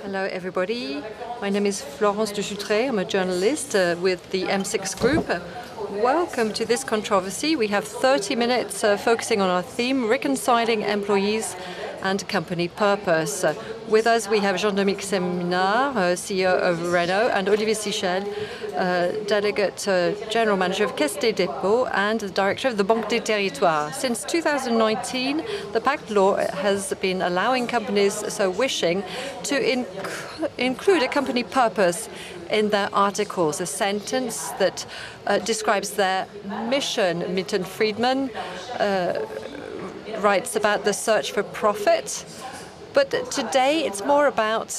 Hello, everybody. My name is Florence de SOULTRAIT. I'm a journalist with the M6 group. Welcome to this controversy. We have 30 minutes focusing on our theme, reconciling employees and company purpose. With us, we have Jean-Dominique, CEO of Renault, and Olivier SICHEL, Delegate General Manager of Caisse des Dépôts and the Director of the Banque des Territoires. Since 2019, the Pacte law has been allowing companies so wishing to include a company purpose in their articles, a sentence that describes their mission. Milton Friedman writes about the search for profit. But today, it's more about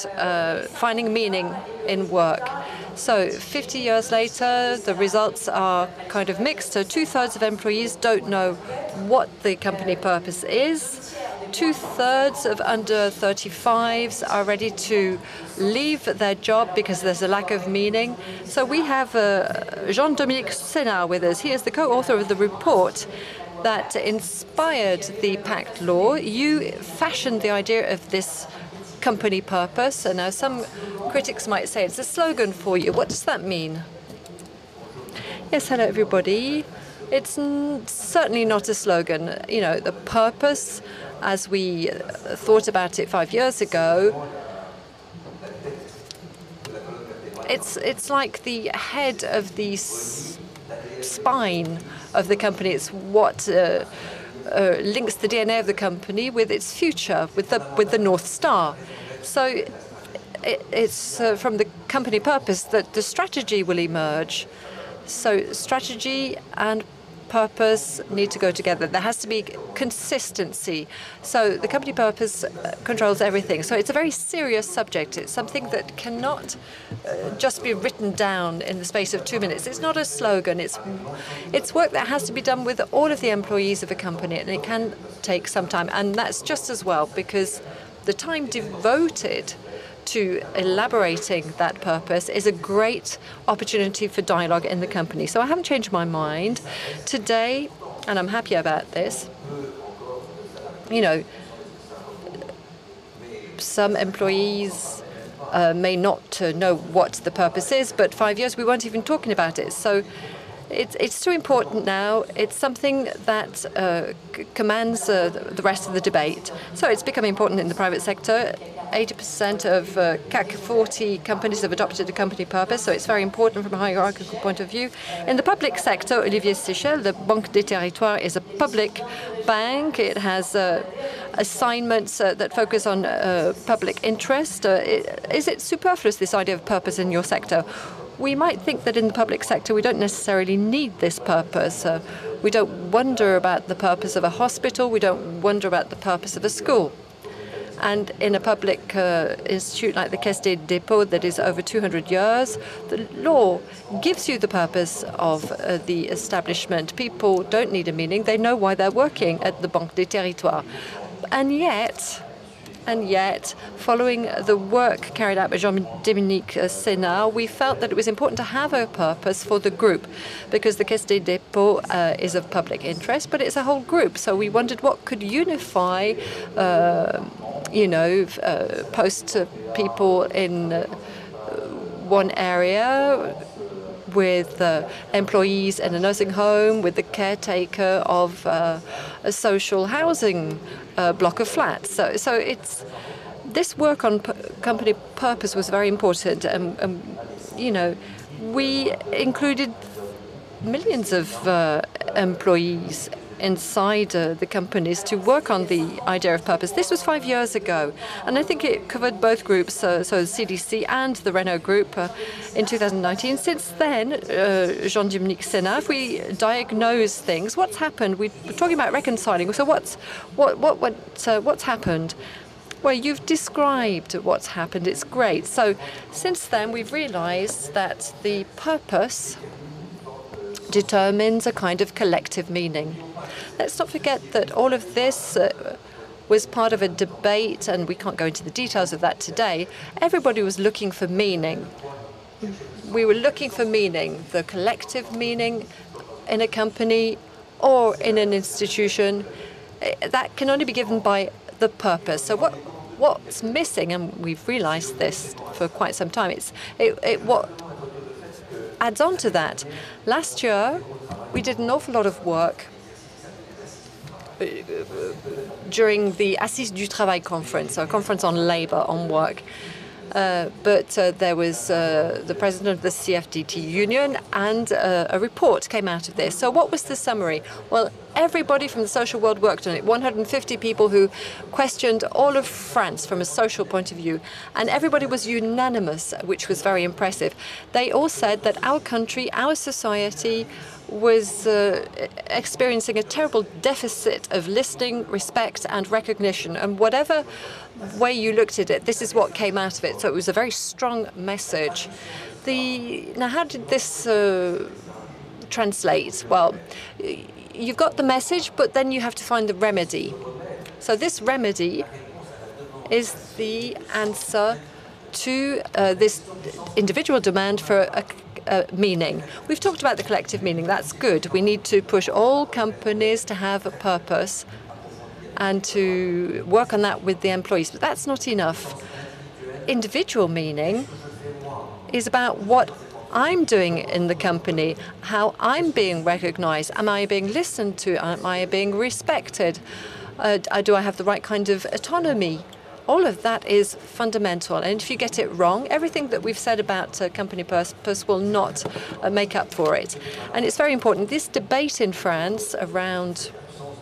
finding meaning in work. So 50 years later, the results are kind of mixed. So 2/3 of employees don't know what the company purpose is. 2/3 of under 35s are ready to leave their job because there's a lack of meaning. So we have Jean-Dominique with us. He is the co-author of the report that inspired the Pacte law. You fashioned the idea of this company purpose, and now some critics might say it's a slogan for you. What does that mean? Yes, hello everybody. It's certainly not a slogan. You know, the purpose, as we thought about it 5 years ago, it's like the head of the spine of the company. It's what links the DNA of the company with its future, with the North Star. So it's from the company purpose that the strategy will emerge. So strategy and purpose need to go together. There has to be consistency. So the company purpose controls everything. So it's a very serious subject. It's something that cannot just be written down in the space of 2 minutes. It's not a slogan. It's work that has to be done with all of the employees of a company, and it can take some time. And that's just as well, because the time devoted to elaborating that purpose is a great opportunity for dialogue in the company. So I haven't changed my mind today, and I'm happy about this. You know, some employees may not know what the purpose is, but 5 years we weren't even talking about it. So it's too important now. It's something that commands the rest of the debate. So it's becoming important in the private sector. 80% of CAC 40 companies have adopted a company purpose, so it's very important from a hierarchical point of view. In the public sector, Olivier SICHEL, the Banque des Territoires, is a public bank. It has assignments that focus on public interest. Is it superfluous, this idea of purpose in your sector? We might think that in the public sector we don't necessarily need this purpose. We don't wonder about the purpose of a hospital. We don't wonder about the purpose of a school. And in a public institute like the Caisse des Dépôts that is over 200 years, the law gives you the purpose of the establishment. People don't need a meaning. They know why they're working at the Banque des Territoires. And yet, following the work carried out by Jean-Dominique, we felt that it was important to have a purpose for the group, because the Caisse des Dépôts is of public interest, but it's a whole group. So we wondered what could unify, post people in one area, with employees in a nursing home, with the caretaker of a social housing block of flats. So it's this work on company purpose was very important. We included millions of employees inside the companies to work on the idea of purpose. This was 5 years ago, and I think it covered both groups, so CDC and the Renault group in 2019. Since then, Jean-Dominique, if we diagnose things, what's happened? We're talking about reconciling. So what's happened? Well, you've described what's happened. It's great. So since then, we've realized that the purpose determines a kind of collective meaning. Let's not forget that all of this was part of a debate, and we can't go into the details of that today. Everybody was looking for meaning. We were looking for meaning, the collective meaning in a company or in an institution. That can only be given by the purpose. So what's missing, and we've realized this for quite some time, what adds on to that. Last year, we did an awful lot of work during the Assises du Travail conference, a conference on labor, on work. But there was the president of the CFDT union, and a report came out of this. So what was the summary? Well, everybody from the social world worked on it, 150 people who questioned all of France from a social point of view. And everybody was unanimous, which was very impressive. They all said that our country, our society, was experiencing a terrible deficit of listening, respect, and recognition. And whatever way you looked at it, this is what came out of it. So it was a very strong message. Now, how did this translate? Well, you've got the message, but then you have to find the remedy. So this remedy is the answer to this individual demand for a meaning. We've talked about the collective meaning. That's good. We need to push all companies to have a purpose and to work on that with the employees. But that's not enough. Individual meaning is about what I'm doing in the company, how I'm being recognized. Am I being listened to? Am I being respected? Do I have the right kind of autonomy? All of that is fundamental. And if you get it wrong, everything that we've said about company purpose will not make up for it. And it's very important. This debate in France around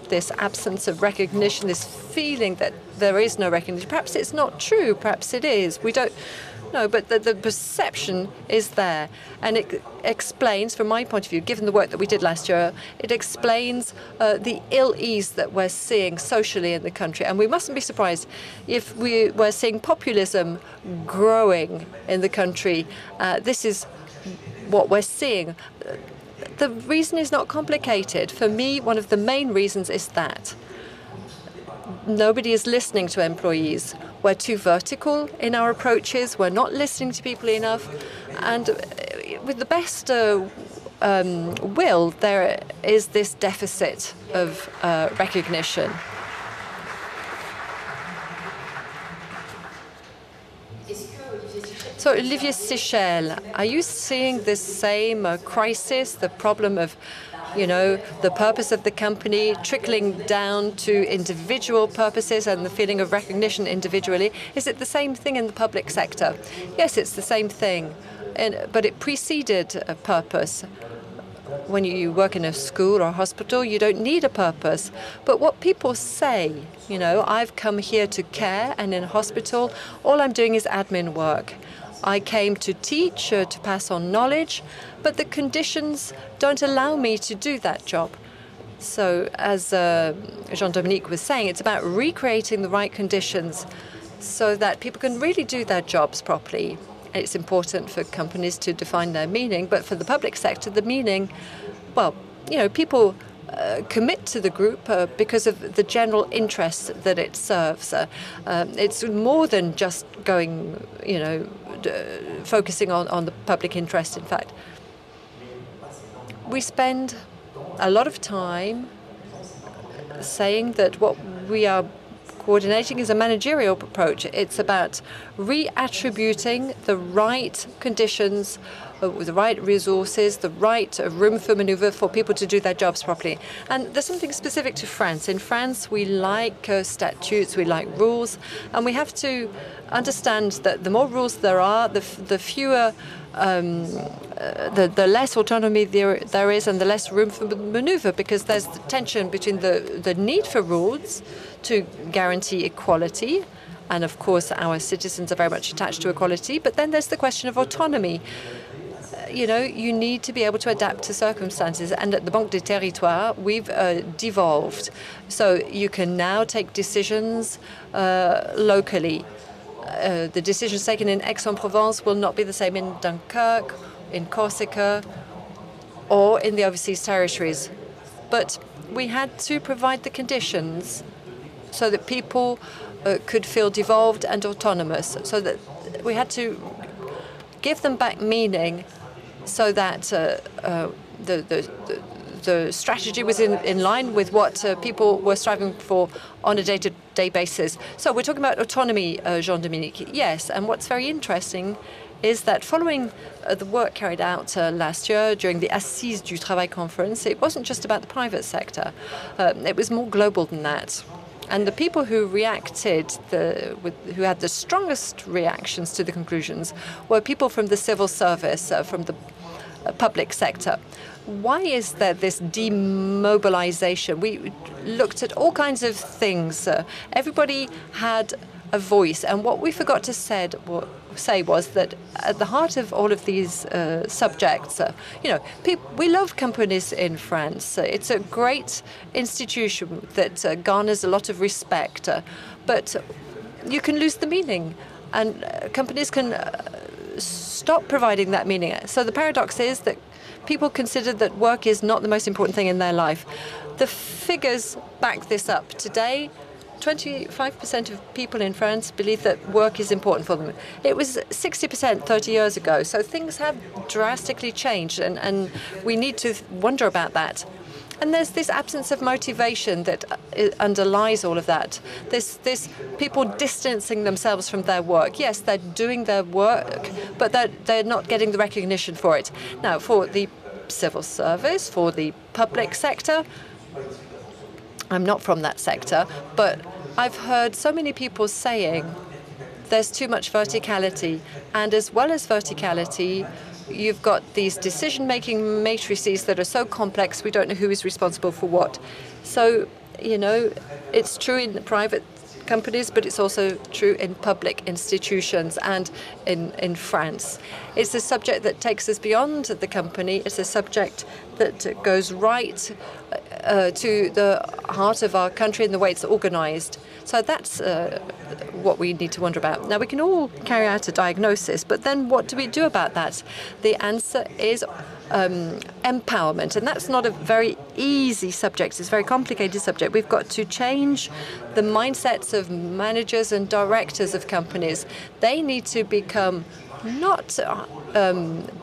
this absence of recognition, this feeling that there is no recognition, perhaps it's not true, perhaps it is. We don't know, but the perception is there. And it explains, from my point of view, given the work that we did last year, it explains the ill-ease that we're seeing socially in the country. And we mustn't be surprised if we're seeing populism growing in the country. This is what we're seeing. The reason is not complicated. For me, one of the main reasons is that nobody is listening to employees. We're too vertical in our approaches. We're not listening to people enough. And with the best will, there is this deficit of recognition. So, Olivier SICHEL, are you seeing this same crisis, the problem of, the purpose of the company trickling down to individual purposes and the feeling of recognition individually? Is it the same thing in the public sector? Yes, it's the same thing, but it preceded a purpose. When you work in a school or a hospital, you don't need a purpose. But what people say, I've come here to care, and in a hospital, all I'm doing is admin work. I came to teach, to pass on knowledge, but the conditions don't allow me to do that job. So as Jean-Dominique was saying, it's about recreating the right conditions so that people can really do their jobs properly. It's important for companies to define their meaning, but for the public sector, the meaning, people commit to the group because of the general interest that it serves. It's more than just going, focusing on the public interest, in fact. We spend a lot of time saying that what we are coordinating is a managerial approach. It's about reattributing the right conditions, the right resources, the right room for maneuver for people to do their jobs properly. And there's something specific to France. In France, we like statutes, we like rules, and we have to understand that the more rules there are, the fewer, the less autonomy there is, and the less room for maneuver, because there's the tension between the need for rules to guarantee equality. And of course, our citizens are very much attached to equality. But then there's the question of autonomy. You need to be able to adapt to circumstances. And at the Banque des Territoires, we've devolved. So you can now take decisions locally. The decisions taken in Aix-en-Provence will not be the same in Dunkirk, in Corsica, or in the overseas territories. But we had to provide the conditions so that people could feel devolved and autonomous, so that we had to give them back meaning so that the the strategy was in line with what people were striving for on a day-to-day basis. So we're talking about autonomy, Jean-Dominique. Yes, and what's very interesting is that following the work carried out last year during the Assises du Travail conference, it wasn't just about the private sector. It was more global than that. And the people who reacted, who had the strongest reactions to the conclusions, were people from the civil service, from the public sector. Why is there this demobilization? We looked at all kinds of things. Everybody had a voice, and what we forgot to say was that at the heart of all of these subjects, we love companies in France. It's a great institution that garners a lot of respect, but you can lose the meaning, and companies can stop providing that meaning. So the paradox is that people consider that work is not the most important thing in their life. The figures back this up. Today, 25% of people in France believe that work is important for them. It was 60% 30 years ago, so things have drastically changed, and we need to wonder about that. And there's this absence of motivation that underlies all of that. This people distancing themselves from their work. Yes, they're doing their work, but they're not getting the recognition for it. Now, for the civil service, for the public sector, I'm not from that sector, but I've heard so many people saying there's too much verticality. And as well as verticality, you've got these decision-making matrices that are so complex, we don't know who is responsible for what. So, it's true in private companies, but it's also true in public institutions and in France. It's a subject that takes us beyond the company. It's a subject that goes right to the heart of our country and the way it's organized. So that's what we need to wonder about. Now, we can all carry out a diagnosis, but then what do we do about that? The answer is empowerment, and that's not a very easy subject. It's a very complicated subject. We've got to change the mindsets of managers and directors of companies. They need to become not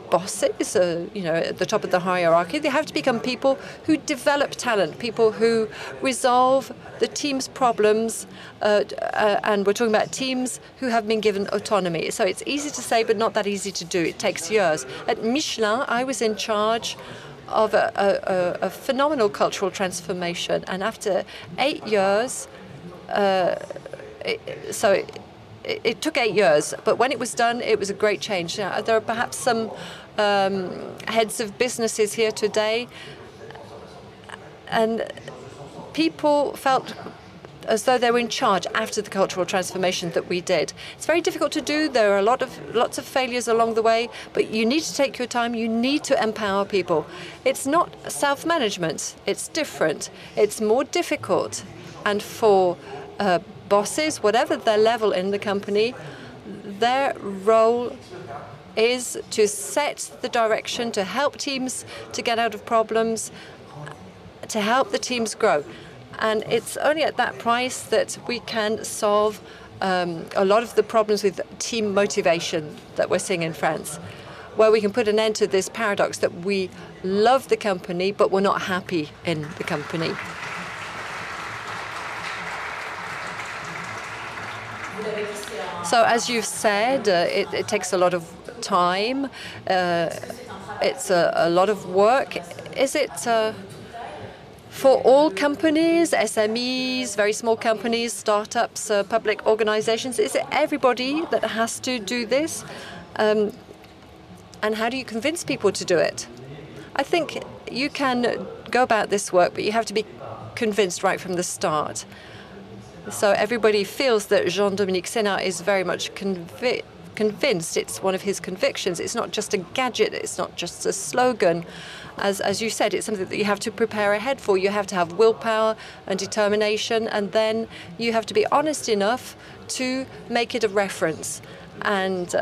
bosses, at the top of the hierarchy. They have to become people who develop talent, people who resolve the team's problems, and we're talking about teams who have been given autonomy. So it's easy to say, but not that easy to do. It takes years. At Michelin, I was in charge of a phenomenal cultural transformation, and after 8 years, it took 8 years, but when it was done, it was a great change. Now, there are perhaps some heads of businesses here today, and people felt as though they were in charge after the cultural transformation that we did. It's very difficult to do. There are lots of failures along the way, but you need to take your time. You need to empower people. It's not self-management. It's different. It's more difficult, and for bosses, whatever their level in the company, their role is to set the direction, to help teams to get out of problems, to help the teams grow. And it's only at that price that we can solve a lot of the problems with team motivation that we're seeing in France, where we can put an end to this paradox that we love the company, but we're not happy in the company. So, as you've said, it takes a lot of time. It's a lot of work. Is it for all companies, SMEs, very small companies, startups, public organizations? Is it everybody that has to do this? And how do you convince people to do it? I think you can go about this work, but you have to be convinced right from the start. So everybody feels that Jean-Dominique Senard is very much convinced. It's one of his convictions. It's not just a gadget. It's not just a slogan. As you said, it's something that you have to prepare ahead for. You have to have willpower and determination, and then you have to be honest enough to make it a reference. And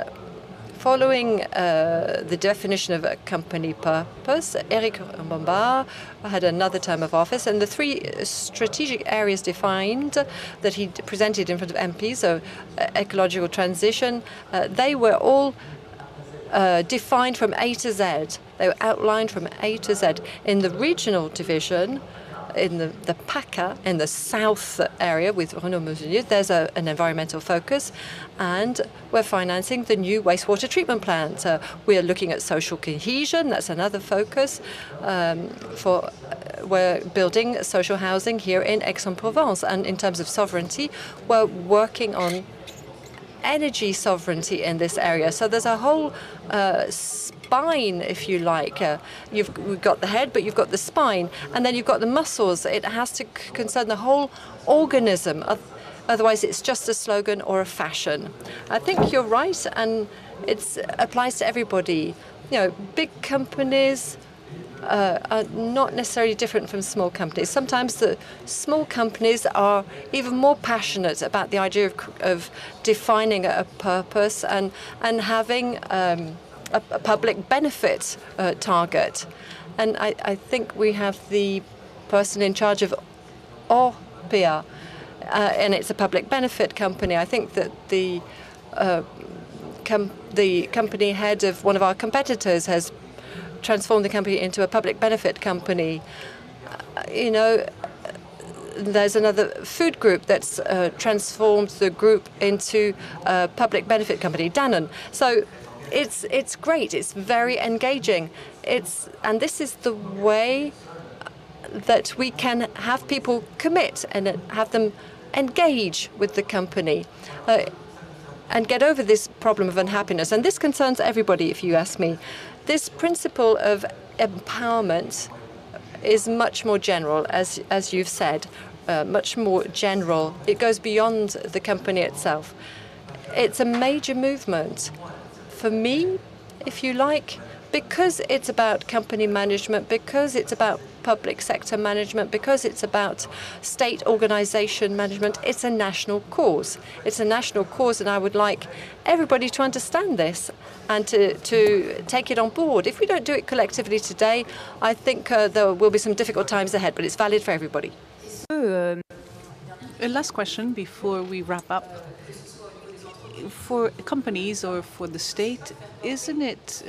following the definition of a company purpose, Eric Bombard had another term of office, and the 3 strategic areas defined that he presented in front of MPs, so ecological transition, they were all defined from A to Z. They were outlined from A to Z. In the regional division, in the PACA, in the south area with Renaud Muselier, there's an environmental focus, and we're financing the new wastewater treatment plant. We're looking at social cohesion, that's another focus. We're building social housing here in Aix-en-Provence, and in terms of sovereignty, we're working on energy sovereignty in this area. So there's a whole spine, if you like. We've got the head, but you've got the spine, and then you've got the muscles. It has to concern the whole organism. Otherwise, it's just a slogan or a fashion. I think you're right, and it applies to everybody. You know, big companies are not necessarily different from small companies. Sometimes the small companies are even more passionate about the idea of defining a purpose and having a public benefit target. And I think we have the person in charge of OPIA, and it's a public benefit company. I think that the company head of one of our competitors has transform the company into a public benefit company. There's another food group that's transformed the group into a public benefit company, Danone. So it's great. It's very engaging. And this is the way that we can have people commit and have them engage with the company. And get over this problem of unhappiness. And this concerns everybody, if you ask me. This principle of empowerment is much more general, as you've said, much more general. It goes beyond the company itself. It's a major movement. For me, if you like, because it's about company management, because it's about public sector management, because it's about state organization management, it's a national cause. It's a national cause, and I would like everybody to understand this and to take it on board. If we don't do it collectively today, I think there will be some difficult times ahead, but it's valid for everybody. A last question before we wrap up. For companies or for the state, isn't it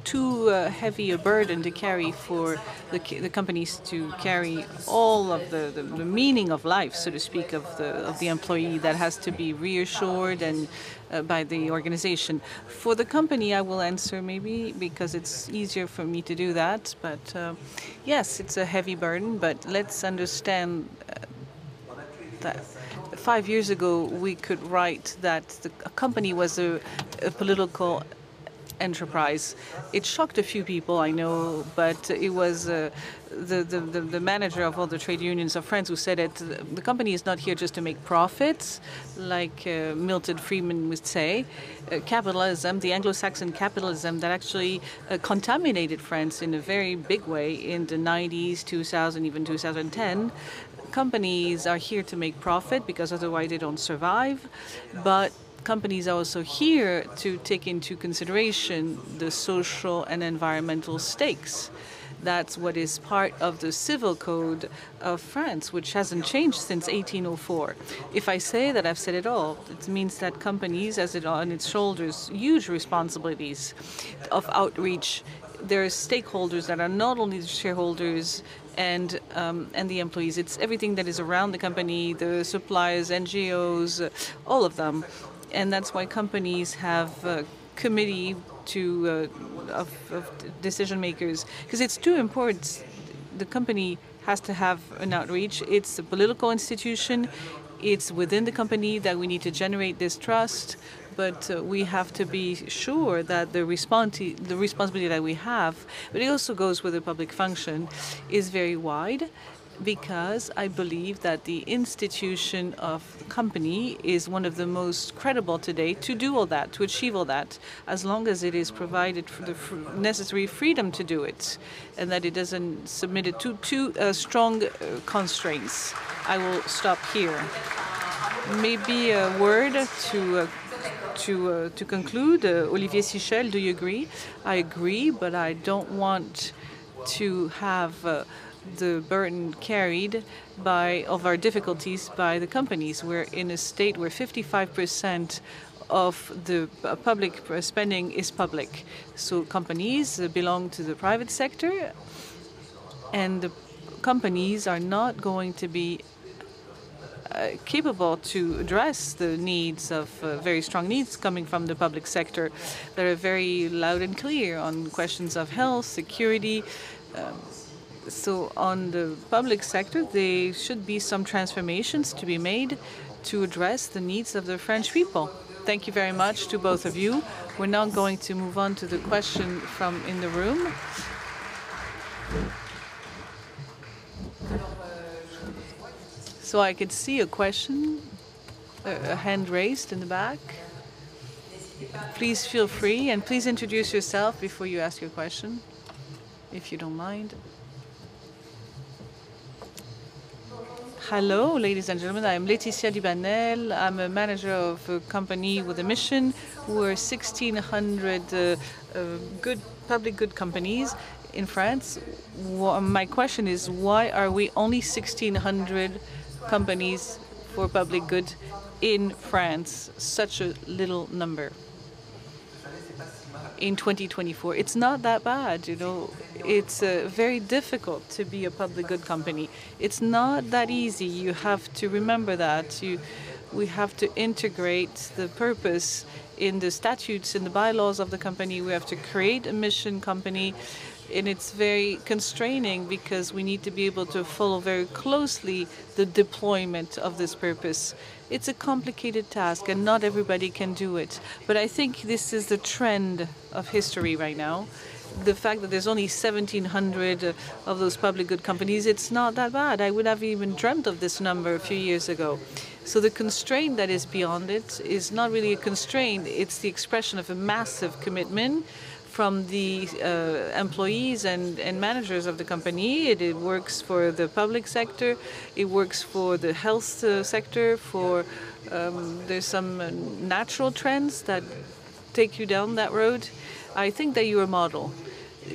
too heavy a burden to carry for the companies to carry all of the meaning of life, so to speak, of the employee that has to be reassured and by the organization? For the company, I will answer maybe because it's easier for me to do that. But yes, it's a heavy burden. But let's understand that 5 years ago, we could write that a company was a political enterprise. It shocked a few people, I know, but it was the manager of all the trade unions of France who said it. The company is not here just to make profits, like Milton Friedman would say. Capitalism, the Anglo-Saxon capitalism that actually contaminated France in a very big way in the 90s, 2000, even 2010. Companies are here to make profit because otherwise they don't survive, but companies are also here to take into consideration the social and environmental stakes. That's what is part of the civil code of France, which hasn't changed since 1804. If I say that, I've said it all. It means that companies has it on its shoulders huge responsibilities of outreach. There are stakeholders that are not only the shareholders and the employees. It's everything that is around the company, the suppliers, NGOs, all of them. And that's why companies have a committee of decision makers, because it's too important. The company has to have an outreach. It's a political institution. It's within the company that we need to generate this trust. But we have to be sure that the responsibility that we have, but it also goes with the public function, is very wide, because I believe that the institution of the company is one of the most credible today to do all that, to achieve all that, as long as it is provided for the necessary freedom to do it, and that it doesn't submit it to too strong constraints. I will stop here. Maybe a word to conclude. Olivier SICHEL, do you agree? I agree, but I don't want to have the burden carried of our difficulties by the companies. We're in a state where 55% of the public spending is public. So companies belong to the private sector, and the companies are not going to be capable to address the needs of very strong needs coming from the public sector that are very loud and clear on questions of health, security. So on the public sector, there should be some transformations to be made to address the needs of the French people. Thank you very much to both of you. We're now going to move on to the question from in the room. So I could see a question, a hand raised in the back. Please feel free, and please introduce yourself before you ask your question, if you don't mind. Hello, ladies and gentlemen. I'm Laetitia Libanel. I'm a manager of a company with a mission. We're 1,600 public good companies in France. My question is, why are we only 1,600 companies for public good in France? Such a little number. In 2024, it's not that bad, you know. It's very difficult to be a public good company. It's not that easy. You have to remember that. We have to integrate the purpose in the statutes, in the bylaws of the company. We have to create a mission company, and it's very constraining because we need to be able to follow very closely the deployment of this purpose. It's a complicated task, and not everybody can do it. But I think this is the trend of history right now. The fact that there's only 1,700 of those public good companies, it's not that bad. I would have even dreamt of this number a few years ago. So the constraint that is beyond it is not really a constraint. It's the expression of a massive commitment from the employees and managers of the company. It works for the public sector. It works for the health sector. There's some natural trends that take you down that road. I think that you're a model.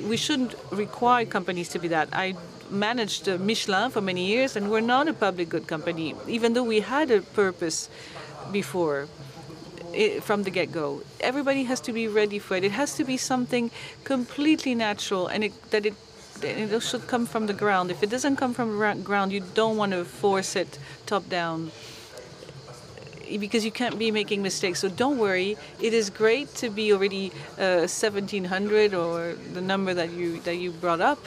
We shouldn't require companies to be that. I managed Michelin for many years, and we're not a public good company, even though we had a purpose before. From the get-go, everybody has to be ready for it. It has to be something completely natural, and it should come from the ground. If it doesn't come from the ground, you don't want to force it top-down, because you can't be making mistakes. So don't worry. It is great to be already 1,700, or the number that you brought up,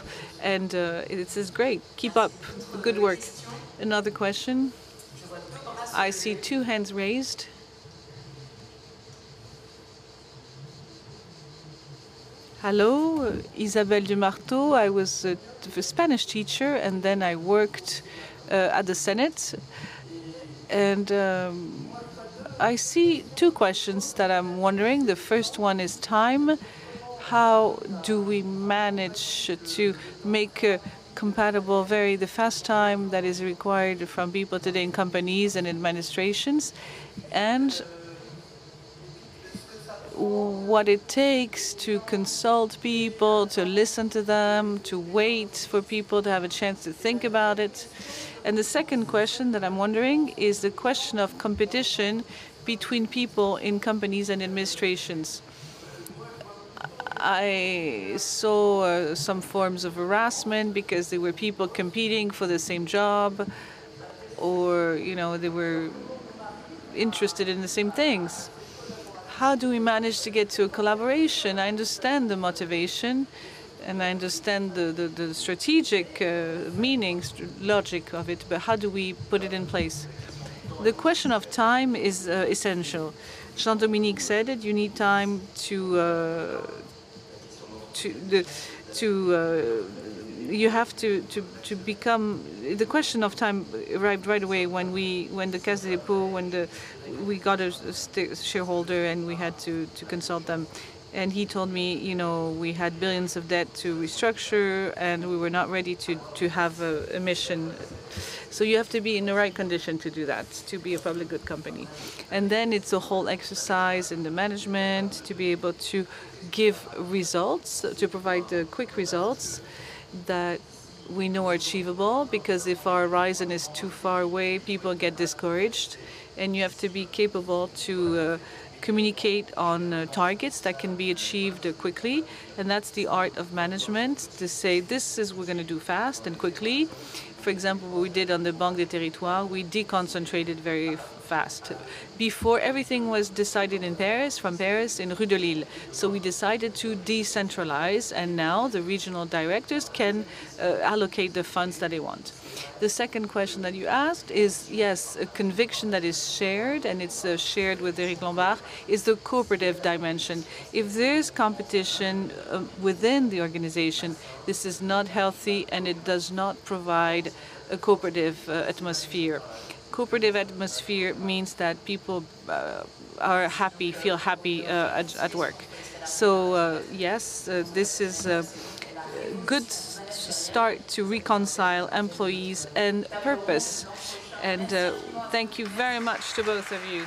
and it is great. Keep up. Good work. Another question. I see two hands raised. Hello, Isabelle Dumarteau. I was a Spanish teacher, and then I worked at the Senate. And I see two questions that I'm wondering. The first one is time. How do we manage to make compatible the fast time that is required from people today in companies and administrations, and what it takes to consult people, to listen to them, to wait for people to have a chance to think about it. And the second question that I'm wondering is the question of competition between people in companies and administrations. I saw some forms of harassment because there were people competing for the same job, or, you know, they were interested in the same things. How do we manage to get to a collaboration? I understand the motivation, and I understand the strategic logic of it, but how do we put it in place? The question of time is essential. Jean-Dominique said it. You need time you have to become. The question of time arrived right away when the Caisse des Dépôts, we got a shareholder and we had to consult them. And he told me, you know, we had billions of debt to restructure, and we were not ready to have a mission. So you have to be in the right condition to do that, to be a public good company. And then it's a whole exercise in the management to be able to give results, to provide quick results that we know are achievable, because if our horizon is too far away, people get discouraged, and you have to be capable to communicate on targets that can be achieved quickly. And that's the art of management, to say this is we're going to do fast and quickly. For example, what we did on the Banque des Territoires, we deconcentrated very fast. Before, everything was decided in Paris, from Paris in Rue de Lille. So we decided to decentralize, and now the regional directors can allocate the funds that they want. The second question that you asked is, yes, a conviction that is shared, and it's shared with Eric Lombard, is the cooperative dimension. If there's competition within the organization, this is not healthy, and it does not provide a cooperative atmosphere. Cooperative atmosphere means that people are happy, feel happy at work. So yes, this is a good start to reconcile employees and purpose. And thank you very much to both of you.